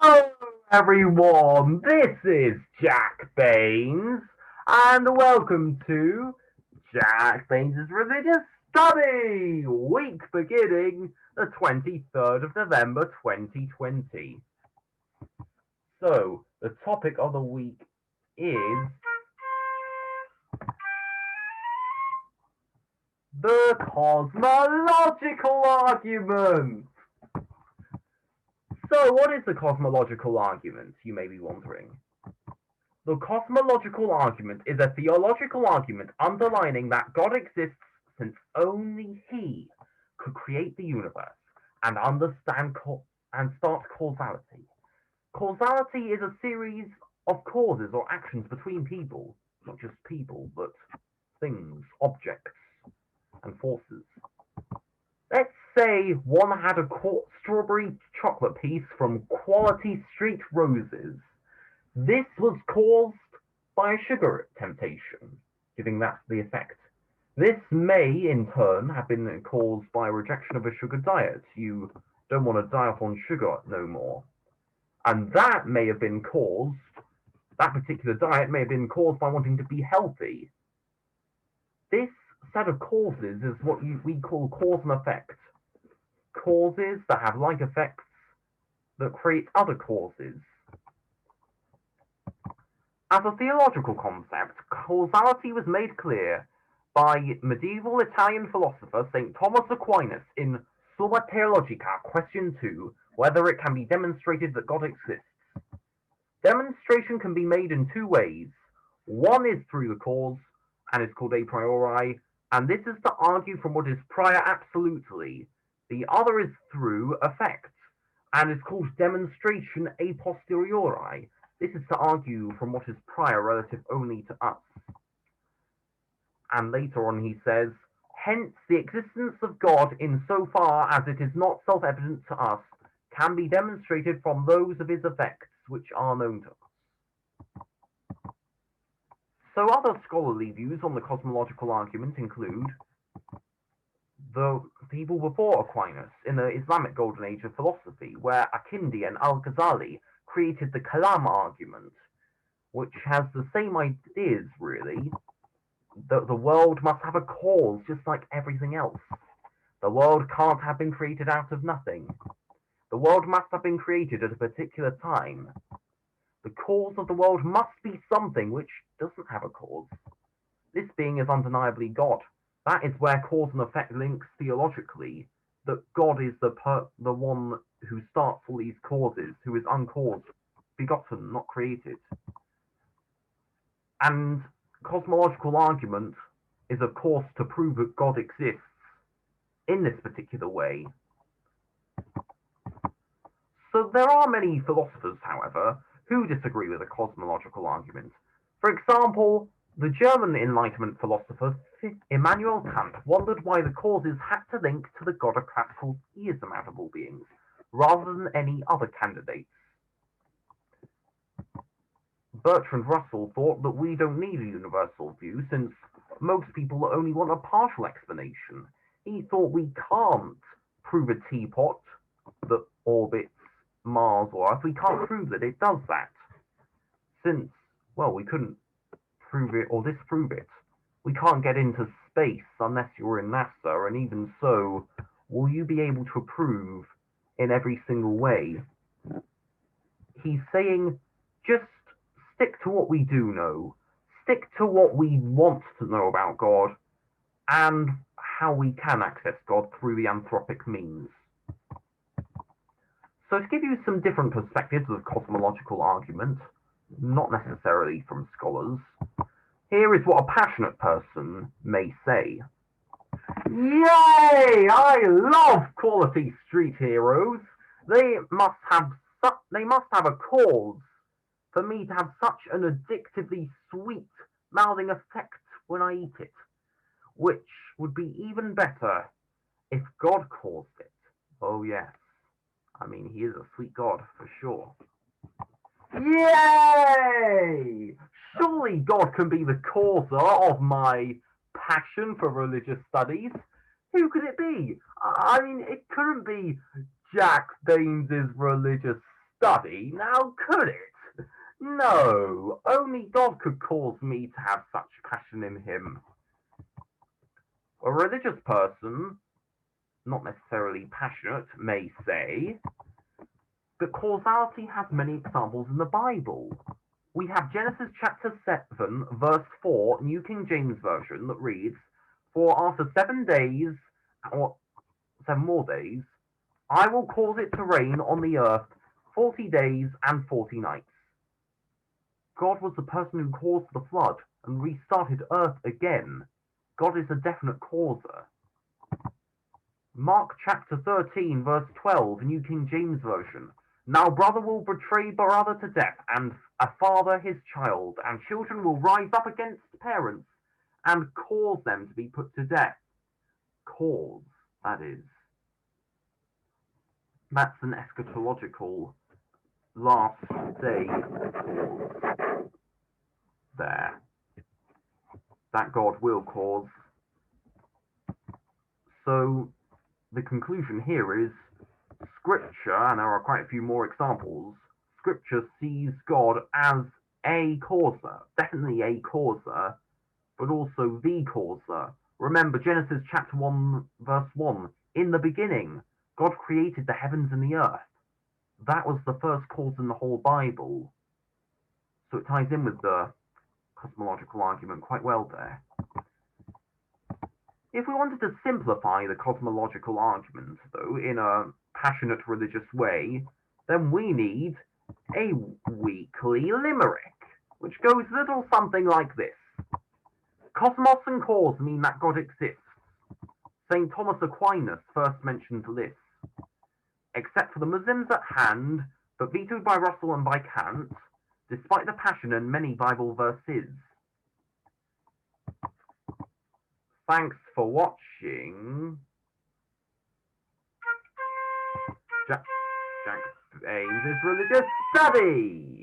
Hello, everyone. This is Jack Baynes, and welcome to Jack Baynes Religious Study, week beginning the 23rd of November 2020. So, the topic of the week is the cosmological argument. So, what is the cosmological argument, you may be wondering? The cosmological argument is a theological argument underlining that God exists since only He could create the universe and understand and start causality. Causality is a series of causes or actions between people, not just people, but things, objects, and forces. Let's say one had a strawberry chocolate piece from Quality Street Roses. This was caused by a sugar temptation, giving that the effect. This may, in turn, have been caused by a rejection of a sugar diet. You don't want to die off on sugar no more. And that may have been caused, that particular diet may have been caused by wanting to be healthy. This set of causes is what we call cause and effect. Causes that have like effects that create other causes. As a theological concept, causality was made clear by medieval Italian philosopher St. Thomas Aquinas in Summa Theologica, question 2, whether it can be demonstrated that God exists. Demonstration can be made in two ways. One is through the cause, and is called a priori, and this is to argue from what is prior absolutely. The other is through effect, and is called demonstration a posteriori. This is to argue from what is prior relative only to us. And later on he says, hence the existence of God in so far as it is not self-evident to us, can be demonstrated from those of his effects which are known to us. So other scholarly views on the cosmological argument include the people before Aquinas in the Islamic Golden Age of philosophy, where Akindi and Al-Ghazali created the Kalam argument, which has the same ideas, really, that the world must have a cause just like everything else. The world can't have been created out of nothing. The world must have been created at a particular time. The cause of the world must be something which doesn't have a cause. This being is undeniably God. That is where cause and effect links theologically, that God is the one who starts all these causes, who is uncaused, begotten, not created. And cosmological argument is, of course, to prove that God exists in this particular way. So there are many philosophers, however, who disagree with the cosmological argument. For example, the German Enlightenment philosopher Immanuel Kant wondered why the causes had to link to the God of classical theism out of all beings, rather than any other candidates. Bertrand Russell thought that we don't need a universal view, since most people only want a partial explanation. He thought we can't prove a teapot that orbits Mars or Earth. We can't prove that it does that, since, well, we couldn't prove it or disprove it. We can't get into space unless you're in NASA, and even so, will you be able to prove in every single way? He's saying, just stick to what we do know, stick to what we want to know about God, and how we can access God through the anthropic means. So to give you some different perspectives of cosmological argument, not necessarily from scholars, here is what a passionate person may say. Yay! I love Quality Street Heroes. They must have a cause for me to have such an addictively sweet mouthing effect when I eat it, which would be even better if God caused it. Oh yes, I mean, he is a sweet God for sure. Yay! Surely God can be the causer of my passion for religious studies. Who could it be? I mean, it couldn't be Jack Baynes' Religious Study, now could it? No, only God could cause me to have such passion in him. A religious person, not necessarily passionate, may say that causality has many examples in the Bible. We have Genesis chapter 7, verse 4, New King James Version, that reads, "For after 7 days, or 7 more days, I will cause it to rain on the earth 40 days and 40 nights." God was the person who caused the flood and restarted earth again. God is a definite causer. Mark chapter 13, verse 12, New King James Version. "Now brother will betray brother to death, and a father his child, and children will rise up against parents and cause them to be put to death." Cause, that is. That's an eschatological last day cause there. That God will cause. So the conclusion here is Scripture, and there are quite a few more examples, Scripture sees God as a causer, definitely a causer, but also the causer. Remember Genesis chapter 1, verse 1. In the beginning, God created the heavens and the earth. That was the first cause in the whole Bible. So it ties in with the cosmological argument quite well there. If we wanted to simplify the cosmological argument, though, in a passionate religious way, then we need a weekly limerick, which goes a little something like this. Cosmos and cause mean that God exists. St. Thomas Aquinas first mentioned this. Except for the Muslims at hand, but vetoed by Russell and by Kant, despite the passion in many Bible verses. Thanks for watching. Jack Baynes Religious Study.